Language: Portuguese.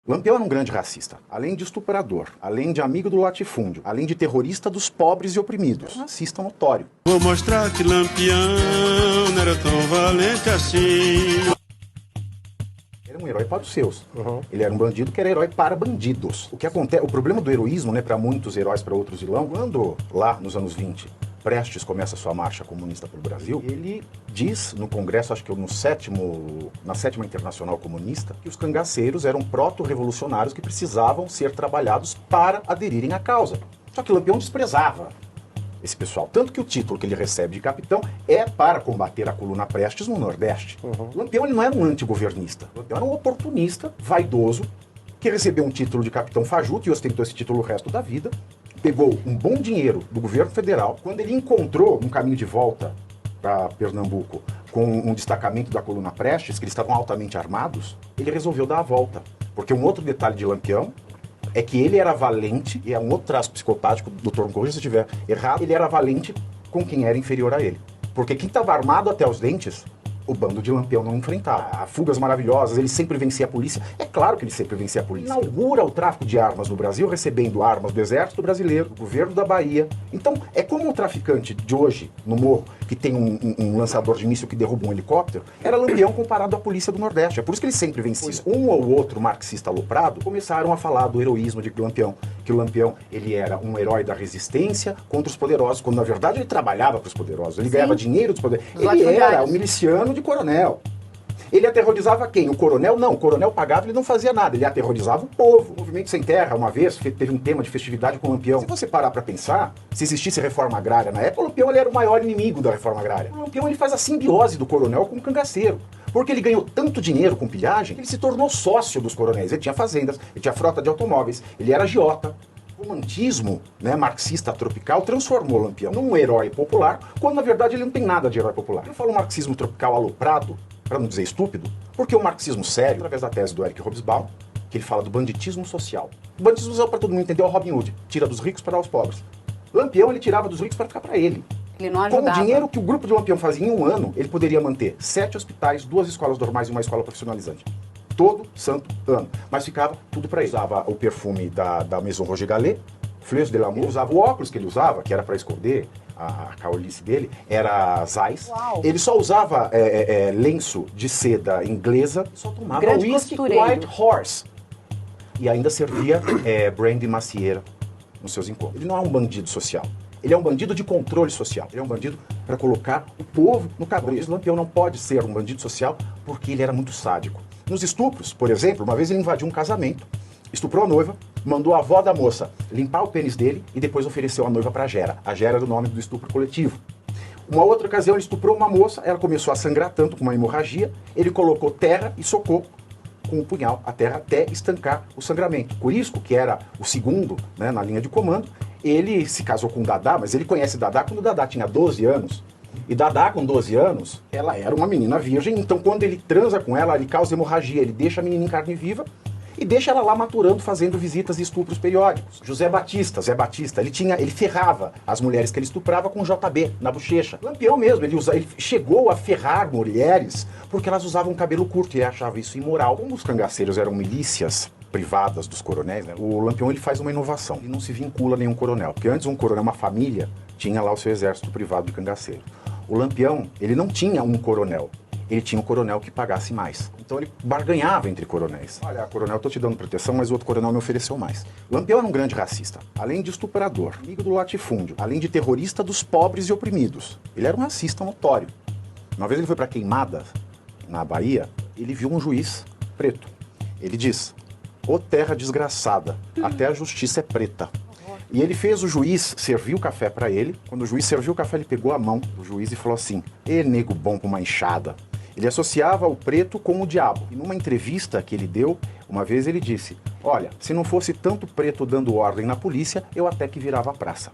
Lampião era um grande racista. Além de estuprador, além de amigo do latifúndio, além de terrorista dos pobres e oprimidos. Racista notório. Vou mostrar que Lampião não era tão valente assim. Era um herói para os seus. Ele era um bandido que era herói para bandidos. O que acontece, o problema do heroísmo, né, para muitos heróis, para outros vilão, quando lá nos anos 20, Prestes começa a sua marcha comunista para o Brasil, ele diz no Congresso, acho que na sétima Internacional Comunista, que os cangaceiros eram proto-revolucionários que precisavam ser trabalhados para aderirem à causa. Só que Lampião desprezava esse pessoal. Tanto que o título que ele recebe de capitão é para combater a coluna Prestes no Nordeste. Lampião ele não era um antigovernista. Lampião era um oportunista, vaidoso, que recebeu um título de capitão fajuto e ostentou esse título o resto da vida. Pegou um bom dinheiro do governo federal. Quando ele encontrou um caminho de volta para Pernambuco com um destacamento da coluna Prestes, que eles estavam altamente armados, ele resolveu dar a volta. Porque um outro detalhe de Lampião é que ele era valente, e é um outro traço psicopático, doutor, me corrija se eu estiver errado, ele era valente com quem era inferior a ele. Porque quem estava armado até os dentes, o bando de Lampião não enfrentava. Fugas maravilhosas, ele sempre vencia a polícia. É claro que ele sempre vencia a polícia. Inaugura o tráfico de armas no Brasil, recebendo armas do Exército Brasileiro, do governo da Bahia. Então, é como um traficante de hoje, no morro, que tem um lançador de míssil que derruba um helicóptero, era Lampião comparado à polícia do Nordeste. É por isso que ele sempre vencia. Um ou outro marxista aloprado começaram a falar do heroísmo de Lampião. Que o Lampião, ele era um herói da resistência contra os poderosos, quando na verdade ele trabalhava para os poderosos. Ele ganhava dinheiro dos poderosos. Ele era um miliciano de coronel. Ele aterrorizava quem? O coronel? Não, o coronel pagava, ele não fazia nada, ele aterrorizava o povo. O Movimento Sem Terra, uma vez, teve um tema de festividade com o Lampião. Se você parar pra pensar, se existisse reforma agrária na época, o Lampião ele era o maior inimigo da reforma agrária. O Lampião ele faz a simbiose do coronel com o cangaceiro. Porque ele ganhou tanto dinheiro com pilhagem, que ele se tornou sócio dos coronéis. Ele tinha fazendas, ele tinha frota de automóveis, ele era agiota. O romantismo, né, marxista tropical transformou Lampião num herói popular, quando na verdade ele não tem nada de herói popular. Eu falo marxismo tropical aloprado, para não dizer estúpido, porque o marxismo sério, através da tese do Eric Hobsbawm, que ele fala do banditismo social. O banditismo social, para todo mundo entender, é o Robin Hood, tira dos ricos para dar aos pobres. Lampião, ele tirava dos ricos para ficar para ele. Ele não ajudava. Com o dinheiro que o grupo de Lampião fazia em um ano, ele poderia manter 7 hospitais, 2 escolas normais e uma escola profissionalizante. Todo santo ano. Mas ficava tudo para ele. Usava o perfume da Maison Roger Gallet, Fleurs de l'Amour, usava o óculos que ele usava, que era para esconder a caulice dele, era Zeiss. Uau. Ele só usava lenço de seda inglesa, só tomava Grande whisky costureiro. White Horse. E ainda servia brandy macieira nos seus encontros. Ele não é um bandido social. Ele é um bandido de controle social. Ele é um bandido para colocar o povo no cabresto. Lampião não pode ser um bandido social porque ele era muito sádico. Nos estupros, por exemplo, uma vez ele invadiu um casamento, estuprou a noiva, mandou a avó da moça limpar o pênis dele e depois ofereceu a noiva para Gera. A Gera era o nome do estupro coletivo. Uma outra ocasião ele estuprou uma moça, ela começou a sangrar tanto com uma hemorragia, ele colocou terra e socou com o punhal a terra até estancar o sangramento. Curisco, que era o segundo, né, na linha de comando, ele se casou com Dadá, mas ele conhece Dadá quando Dadá tinha 12 anos. E Dadá, com 12 anos, ela era uma menina virgem, então quando ele transa com ela, ele causa hemorragia, ele deixa a menina em carne viva e deixa ela lá maturando, fazendo visitas e estupros periódicos. Zé Batista, ele ferrava as mulheres que ele estuprava com JB na bochecha. Lampião mesmo, ele chegou a ferrar mulheres porque elas usavam cabelo curto e ele achava isso imoral. Como os cangaceiros eram milícias privadas dos coronéis, né, o Lampião ele faz uma inovação. Ele não se vincula a nenhum coronel, porque antes um coronel, uma família, tinha lá o seu exército privado de cangaceiros. O Lampião, ele não tinha um coronel, ele tinha um coronel que pagasse mais. Então ele barganhava entre coronéis. Olha, coronel, eu tô te dando proteção, mas o outro coronel me ofereceu mais. Lampião era um grande racista. Além de estuprador, amigo do latifúndio, além de terrorista dos pobres e oprimidos. Ele era um racista notório. Uma vez ele foi para Queimada, na Bahia, ele viu um juiz preto. Ele diz: "Ô terra desgraçada, até a justiça é preta." E ele fez o juiz servir o café para ele. Quando o juiz serviu o café, ele pegou a mão do juiz e falou assim: "Ê, nego bom com uma enxada." Ele associava o preto com o diabo. E numa entrevista que ele deu, uma vez ele disse: "Olha, se não fosse tanto preto dando ordem na polícia, eu até que virava a praça."